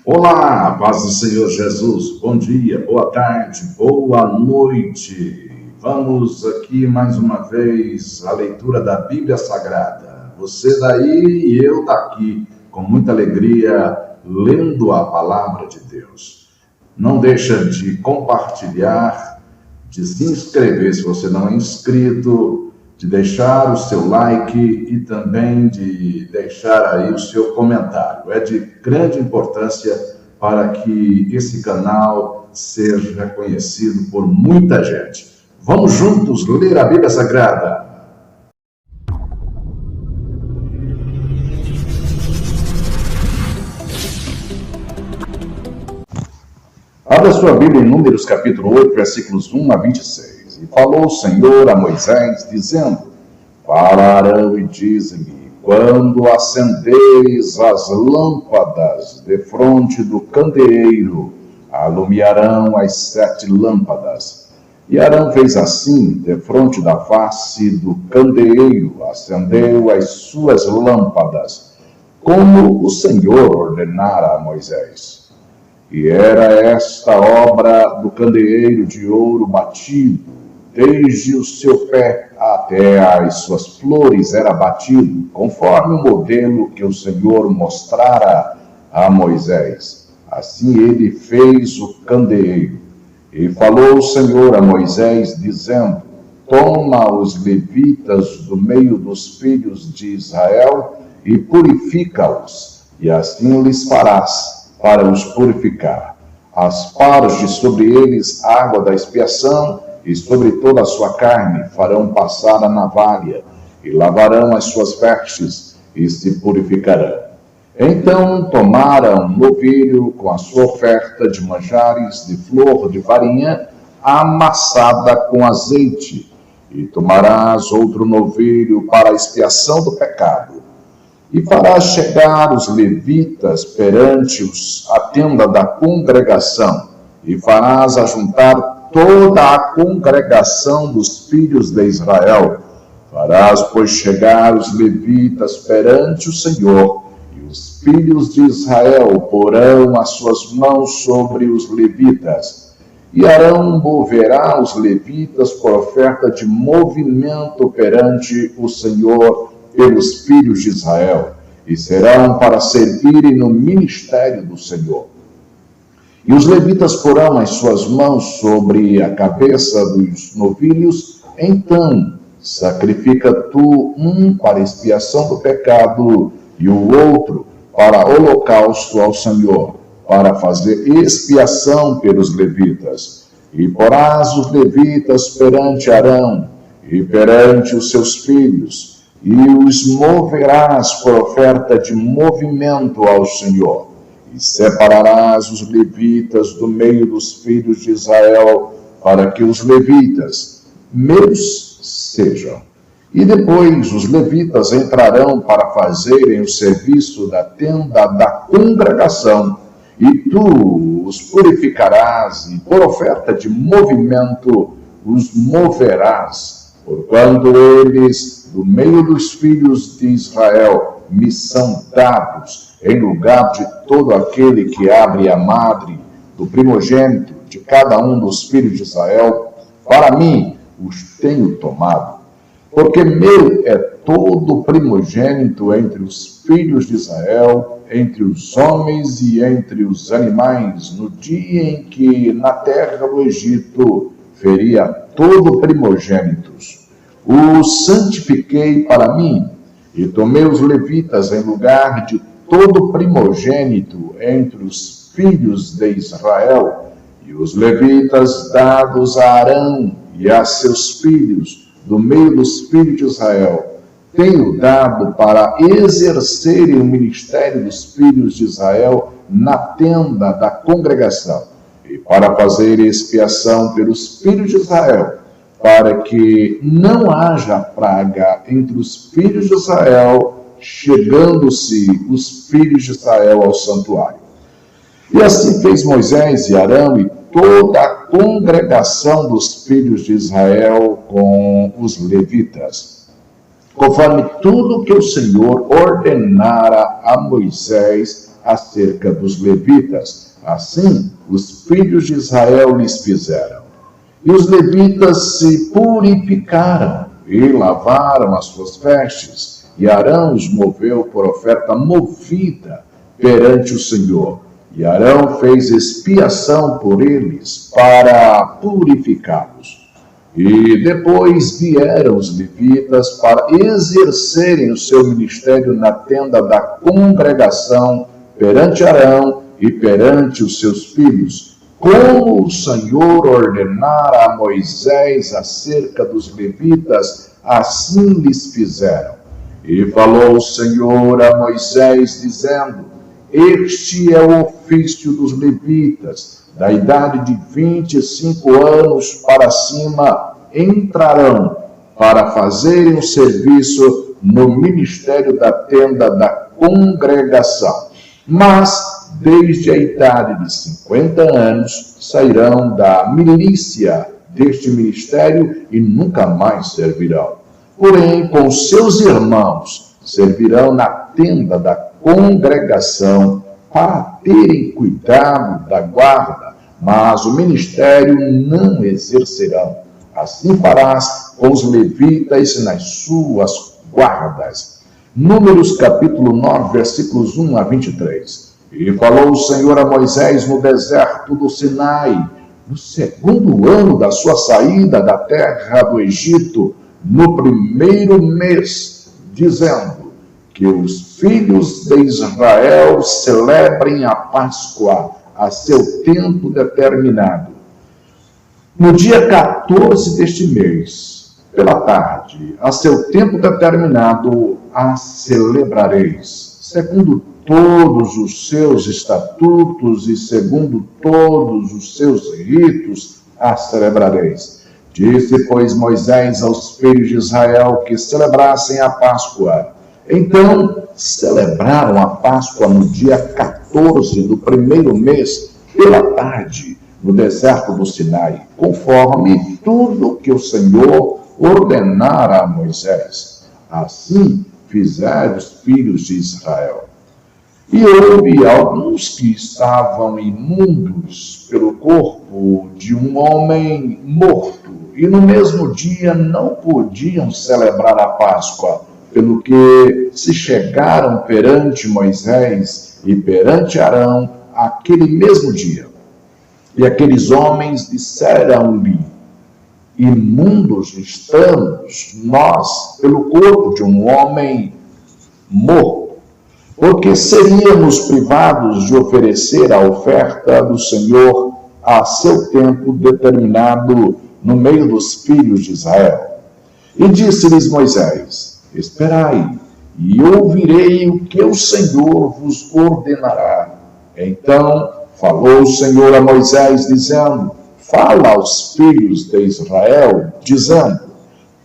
Olá, paz do Senhor Jesus. Bom dia, boa tarde, boa noite. Vamos aqui mais uma vez à leitura da Bíblia Sagrada. Você daí e eu daqui, com muita alegria, lendo a palavra de Deus. Não deixa de compartilhar, de se inscrever se você não é inscrito, de deixar o seu like e também de deixar aí o seu comentário. É de grande importância para que esse canal seja reconhecido por muita gente. Vamos juntos ler a Bíblia Sagrada. Abra sua Bíblia em Números capítulo 8, versículos 1 a 26. E falou o Senhor a Moisés, dizendo: Fala Arão e dize-lhe, quando acenderes as lâmpadas defronte do candeeiro, alumiarão as 7 lâmpadas. E Arão fez assim, defronte da face do candeeiro, acendeu as suas lâmpadas, como o Senhor ordenara a Moisés. E era esta obra do candeeiro de ouro batido, desde o seu pé até as suas flores era batido, conforme o modelo que o Senhor mostrara a Moisés. Assim ele fez o candeeiro. E falou o Senhor a Moisés, dizendo: Toma os levitas do meio dos filhos de Israel e purifica-os, e assim lhes farás para os purificar. Asparge sobre eles água da expiação, e sobre toda a sua carne farão passar a navalha, e lavarão as suas vestes, e se purificarão. Então tomaram um novilho com a sua oferta de manjares de flor de farinha, amassada com azeite, e tomarás outro novilho para a expiação do pecado. E farás chegar os levitas perante a tenda da congregação, e farás ajuntar toda a congregação dos filhos de Israel. Farás, pois, chegar os levitas perante o Senhor, e os filhos de Israel porão as suas mãos sobre os levitas. E Arão moverá os levitas por oferta de movimento perante o Senhor pelos filhos de Israel, e serão para servirem no ministério do Senhor. E os levitas porão as suas mãos sobre a cabeça dos novilhos, então sacrifica tu um para expiação do pecado e o outro para holocausto ao Senhor, para fazer expiação pelos levitas. E porás os levitas perante Arão e perante os seus filhos, e os moverás por oferta de movimento ao Senhor. E separarás os levitas do meio dos filhos de Israel, para que os levitas meus sejam. E depois os levitas entrarão para fazerem o serviço da tenda da congregação, e tu os purificarás, e por oferta de movimento os moverás, porquanto eles, do meio dos filhos de Israel, me são dados, em lugar de todo aquele que abre a madre do primogênito de cada um dos filhos de Israel, para mim os tenho tomado. Porque meu é todo primogênito entre os filhos de Israel, entre os homens e entre os animais, no dia em que na terra do Egito feria todo primogênitos. O santifiquei para mim, e tomei os levitas em lugar de todo primogênito entre os filhos de Israel, e os levitas dados a Arão e a seus filhos, do meio dos filhos de Israel, tenho dado para exercerem o ministério dos filhos de Israel na tenda da congregação, e para fazer expiação pelos filhos de Israel, para que não haja praga entre os filhos de Israel, chegando-se os filhos de Israel ao santuário. E assim fez Moisés e Arão e toda a congregação dos filhos de Israel com os levitas, conforme tudo que o Senhor ordenara a Moisés, acerca dos levitas. Assim, os filhos de Israel lhes fizeram. E os levitas se purificaram e lavaram as suas vestes, e Arão os moveu por oferta movida perante o Senhor. E Arão fez expiação por eles para purificá-los. E depois vieram os levitas para exercerem o seu ministério na tenda da congregação perante Arão e perante os seus filhos, como o Senhor ordenara a Moisés acerca dos levitas, assim lhes fizeram. E falou o Senhor a Moisés, dizendo: Este é o ofício dos levitas, da idade de 25 anos para cima, entrarão para fazerem o serviço no ministério da tenda da congregação. Mas, desde a idade de 50 anos, sairão da milícia deste ministério e nunca mais servirão. Porém, com seus irmãos, servirão na tenda da congregação para terem cuidado da guarda, mas o ministério não exercerão. Assim farás com os levitas nas suas guardas. Números capítulo 9, versículos 1 a 23. E falou o Senhor a Moisés no deserto do Sinai, no segundo ano da sua saída da terra do Egito, no primeiro mês, dizendo: que os filhos de Israel celebrem a Páscoa a seu tempo determinado. No dia 14 deste mês, pela tarde, a seu tempo determinado, a celebrareis, segundo todos os seus estatutos e segundo todos os seus ritos, a celebrareis. Disse, pois, Moisés aos filhos de Israel que celebrassem a Páscoa. Então, celebraram a Páscoa no dia 14 do primeiro mês, pela tarde, no deserto do Sinai, conforme tudo que o Senhor ordenara a Moisés. Assim fizeram os filhos de Israel. E houve alguns que estavam imundos pelo corpo de um homem morto, e no mesmo dia não podiam celebrar a Páscoa, pelo que se chegaram perante Moisés e perante Arão aquele mesmo dia. E aqueles homens disseram-lhe: imundos estamos nós pelo corpo de um homem morto, porque seríamos privados de oferecer a oferta do Senhor a seu tempo determinado no meio dos filhos de Israel. E disse-lhes Moisés: esperai, e ouvirei o que o Senhor vos ordenará. Então falou o Senhor a Moisés, dizendo: fala aos filhos de Israel, dizendo: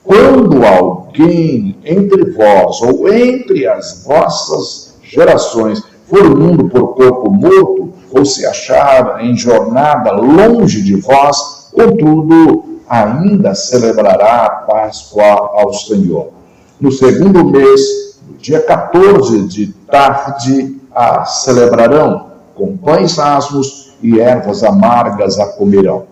quando alguém entre vós ou entre as vossas gerações for imundo por corpo morto, ou se achar em jornada longe de vós, contudo, ainda celebrará a Páscoa ao Senhor. No segundo mês, no dia 14 de tarde, a celebrarão, com pães asmos e ervas amargas a comerão.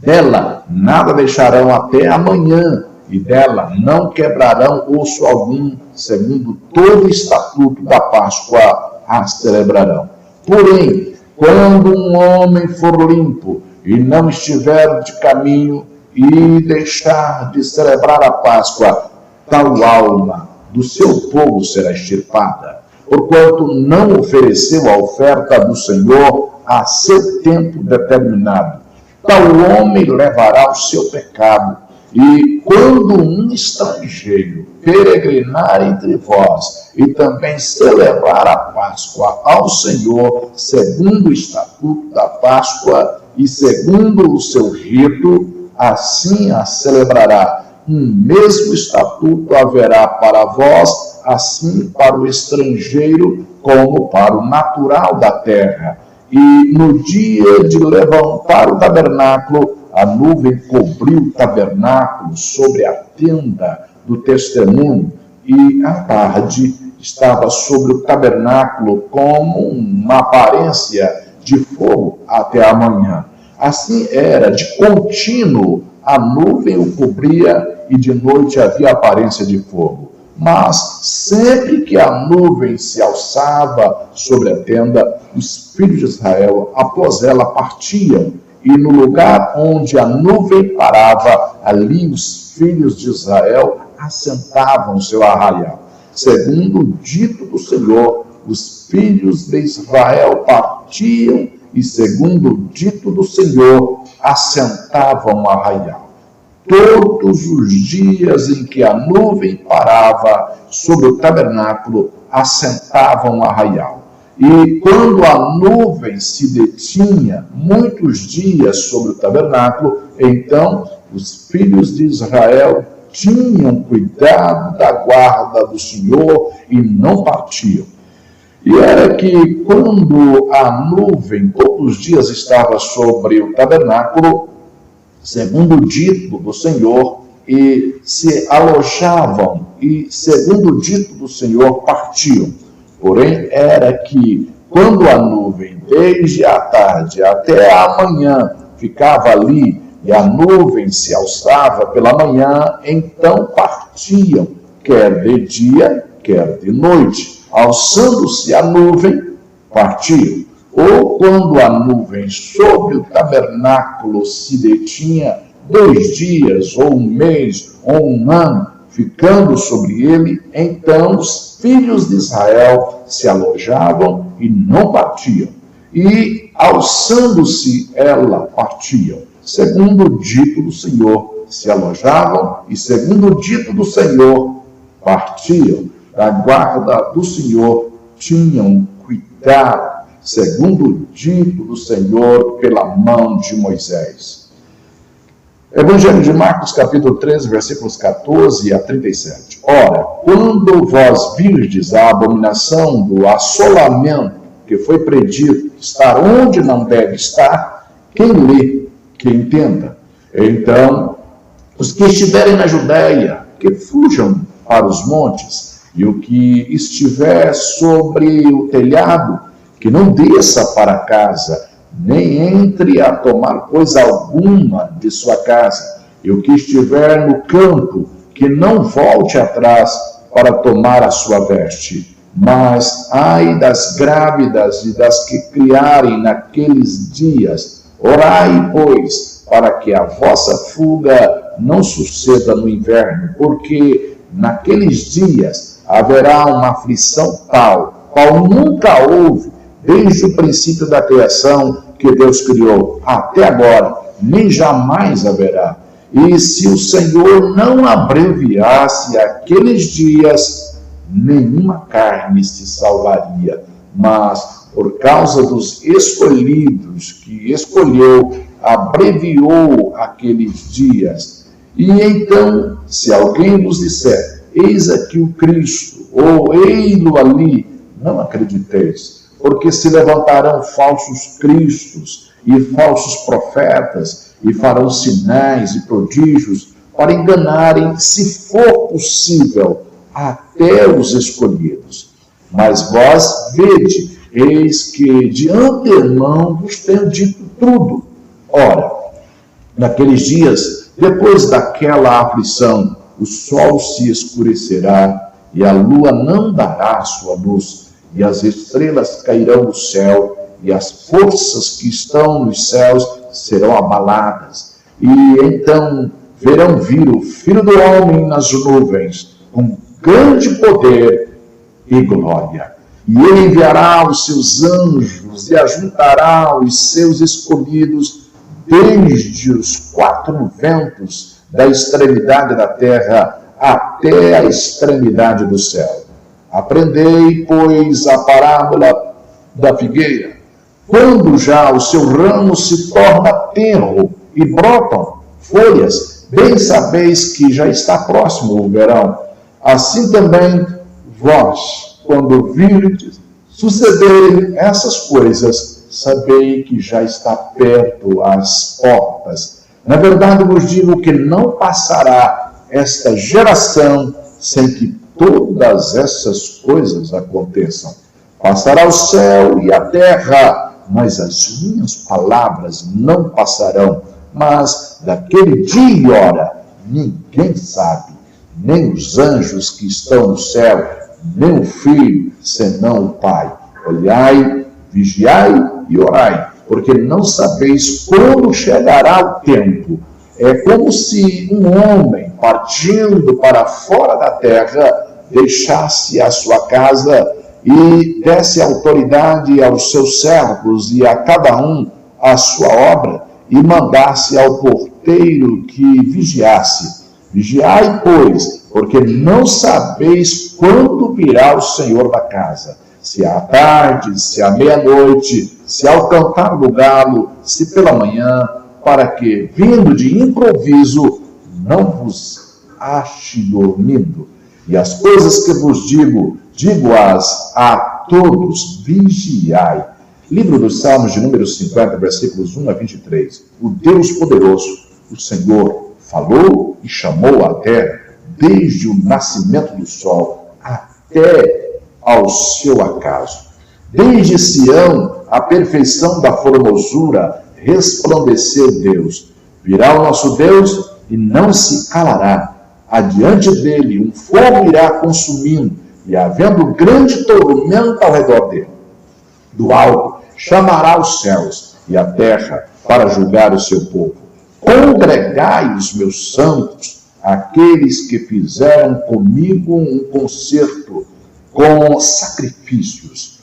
Dela nada deixarão até amanhã, e dela não quebrarão osso algum, segundo todo o estatuto da Páscoa a celebrarão. Porém, quando um homem for limpo e não estiver de caminho e deixar de celebrar a Páscoa, tal alma do seu povo será extirpada, porquanto não ofereceu a oferta do Senhor a seu tempo determinado. Tal homem levará o seu pecado. E quando um estrangeiro peregrinar entre vós e também celebrar a Páscoa ao Senhor, segundo o estatuto da Páscoa e segundo o seu rito, assim a celebrará. Um mesmo estatuto haverá para vós, assim para o estrangeiro como para o natural da terra. E no dia de levantar o tabernáculo, a nuvem cobriu o tabernáculo sobre a tenda do testemunho, e à tarde estava sobre o tabernáculo como uma aparência de fogo até a manhã. Assim era, de contínuo, a nuvem o cobria e de noite havia aparência de fogo. Mas sempre que a nuvem se alçava sobre a tenda, os filhos de Israel, após ela, partiam. E no lugar onde a nuvem parava, ali os filhos de Israel assentavam seu arraial. Segundo o dito do Senhor, os filhos de Israel partiam e, segundo o dito do Senhor, assentavam o arraial. Todos os dias em que a nuvem parava sobre o tabernáculo, assentavam o arraial. E quando a nuvem se detinha muitos dias sobre o tabernáculo, então os filhos de Israel tinham cuidado da guarda do Senhor e não partiam. E era que quando a nuvem todos os dias estava sobre o tabernáculo, segundo o dito do Senhor, e se alojavam, e segundo o dito do Senhor, partiam. Porém, era que quando a nuvem, desde a tarde até a manhã, ficava ali, e a nuvem se alçava pela manhã, então partiam, quer de dia, quer de noite. Alçando-se a nuvem, partiam. Ou quando a nuvem sobre o tabernáculo se detinha 2 dias, ou 1 mês, ou 1 ano, ficando sobre ele, então os filhos de Israel se alojavam e não partiam. E, alçando-se ela, partiam. Segundo o dito do Senhor, se alojavam e, segundo o dito do Senhor, partiam. Da guarda do Senhor tinham cuidado, segundo o dito do Senhor, pela mão de Moisés. Evangelho de Marcos, capítulo 13, versículos 14 a 37. Ora, quando vós virdes a abominação do assolamento que foi predito estar onde não deve estar, quem lê, que entenda. Então, os que estiverem na Judéia, que fujam para os montes, e o que estiver sobre o telhado, que não desça para casa, nem entre a tomar coisa alguma de sua casa, e o que estiver no campo, que não volte atrás para tomar a sua veste. Mas ai das grávidas e das que criarem naqueles dias. Orai, pois, para que a vossa fuga não suceda no inverno, porque naqueles dias haverá uma aflição tal, qual nunca houve, desde o princípio da criação que Deus criou, até agora, nem jamais haverá. E se o Senhor não abreviasse aqueles dias, nenhuma carne se salvaria. Mas, por causa dos escolhidos que escolheu, abreviou aqueles dias. E então, se alguém vos disser, eis aqui o Cristo, ou ei-lo ali, não acrediteis, porque se levantarão falsos cristos e falsos profetas, e farão sinais e prodígios, para enganarem, se for possível, até os escolhidos. Mas vós vede, eis que de antemão vos tenho dito tudo. Ora, naqueles dias, depois daquela aflição, o sol se escurecerá, e a lua não dará sua luz, e as estrelas cairão do céu, e as forças que estão nos céus serão abaladas. E então verão vir o Filho do Homem nas nuvens, com grande poder e glória. E ele enviará os seus anjos e ajuntará os seus escolhidos desde os 4 ventos da extremidade da terra até a extremidade do céu. Aprendei, pois, a parábola da figueira. Quando já o seu ramo se torna tenro e brotam folhas, bem sabeis que já está próximo o verão. Assim também vós, quando virdes sucederem essas coisas, sabei que já está perto as portas. Na verdade vos digo que não passará esta geração sem que todas essas coisas aconteçam. Passará o céu e a terra, mas as minhas palavras não passarão. Mas daquele dia e hora ninguém sabe, nem os anjos que estão no céu, nem o Filho, senão o Pai. Olhai, vigiai e orai, porque não sabeis quando chegará o tempo. É como se um homem, partindo para fora da terra, deixasse a sua casa e desse autoridade aos seus servos e a cada um a sua obra, e mandasse ao porteiro que vigiasse. Vigiai, pois, porque não sabeis quando virá o Senhor da casa, se à tarde, se à meia-noite, se ao cantar do galo, se pela manhã, para que, vindo de improviso, não vos ache dormindo. E as coisas que vos digo-as a todos, vigiai. Livro dos Salmos de número 50, versículos 1 a 23. O Deus poderoso, o Senhor, falou e chamou a terra, desde o nascimento do sol até ao seu acaso. Desde Sião, a perfeição da formosura, resplandeceu Deus. Virá o nosso Deus e não se calará. Adiante dele um fogo irá consumindo, e havendo grande tormento ao redor dele. Do alto chamará os céus e a terra para julgar o seu povo. Congregai os meus santos, aqueles que fizeram comigo um concerto com sacrifícios.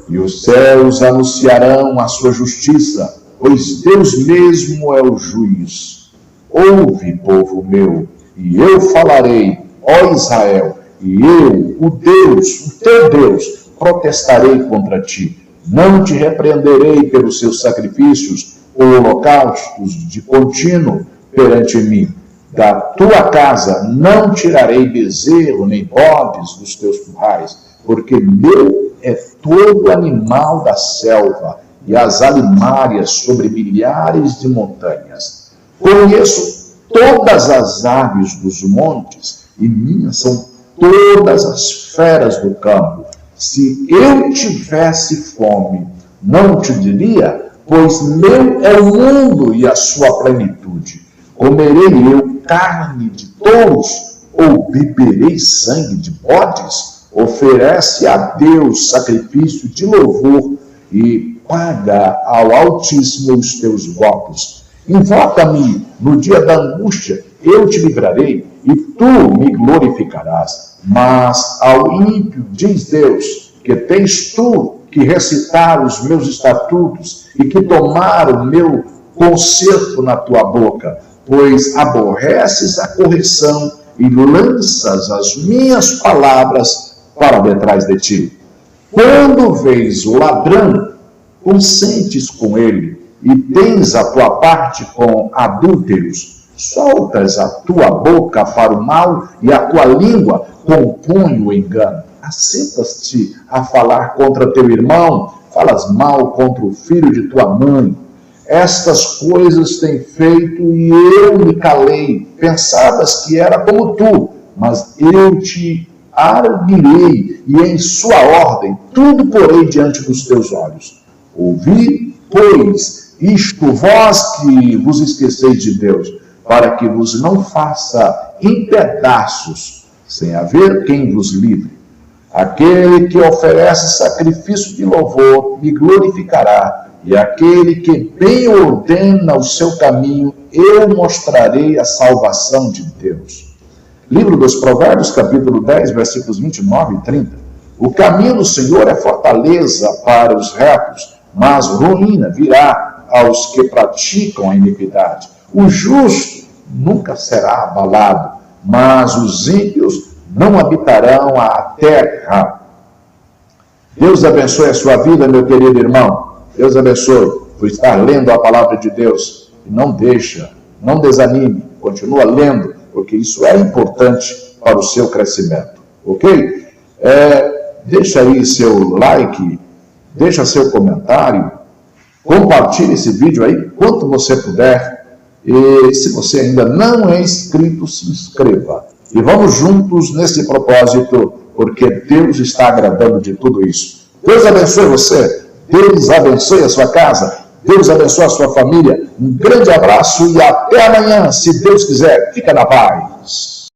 E os céus anunciarão a sua justiça, pois Deus mesmo é o juiz. Ouve, povo meu, e eu falarei, ó Israel, e eu, o Deus, o teu Deus, protestarei contra ti. Não te repreenderei pelos seus sacrifícios ou holocaustos de contínuo perante mim. Da tua casa não tirarei bezerro nem bodes dos teus currais, porque meu é todo animal da selva e as alimárias sobre milhares de montanhas. Conheço todas as aves dos montes, e minhas são todas as feras do campo. Se eu tivesse fome, não te diria, pois meu é o mundo e a sua plenitude. Comerei eu carne de touros, ou beberei sangue de bodes? Oferece a Deus sacrifício de louvor e paga ao Altíssimo os teus votos. Invoca-me no dia da angústia, eu te livrarei, e tu me glorificarás. Mas ao ímpio diz Deus, que tens tu que recitar os meus estatutos e que tomar o meu concerto na tua boca, pois aborreces a correção e lanças as minhas palavras para detrás de ti. Quando vês o ladrão, consentes com ele, e tens a tua parte com adúlteros, soltas a tua boca para o mal e a tua língua compõe o engano. Assentas-te a falar contra teu irmão, falas mal contra o filho de tua mãe. Estas coisas tem feito e eu me calei. Pensavas que era como tu, mas eu te arguirei e em sua ordem tudo porei diante dos teus olhos. Ouvi, pois, isto vós que vos esqueceis de Deus, para que vos não faça em pedaços, sem haver quem vos livre. Aquele que oferece sacrifício de louvor me glorificará, e aquele que bem ordena o seu caminho, eu mostrarei a salvação de Deus. Livro dos Provérbios, capítulo 10, versículos 29 e 30. O caminho do Senhor é fortaleza para os retos, mas ruína virá aos que praticam a iniquidade. O justo nunca será abalado, mas os ímpios não habitarão a terra. Deus abençoe a sua vida, meu querido irmão. Deus abençoe por estar lendo a palavra de Deus. E não deixa, não desanime, continua lendo, porque isso é importante para o seu crescimento. Ok? Deixa aí seu like, deixa seu comentário, compartilhe esse vídeo aí quanto você puder. E se você ainda não é inscrito, se inscreva. E vamos juntos nesse propósito, porque Deus está agradando de tudo isso. Deus abençoe você, Deus abençoe a sua casa, Deus abençoe a sua família. Um grande abraço e até amanhã, se Deus quiser. Fica na paz.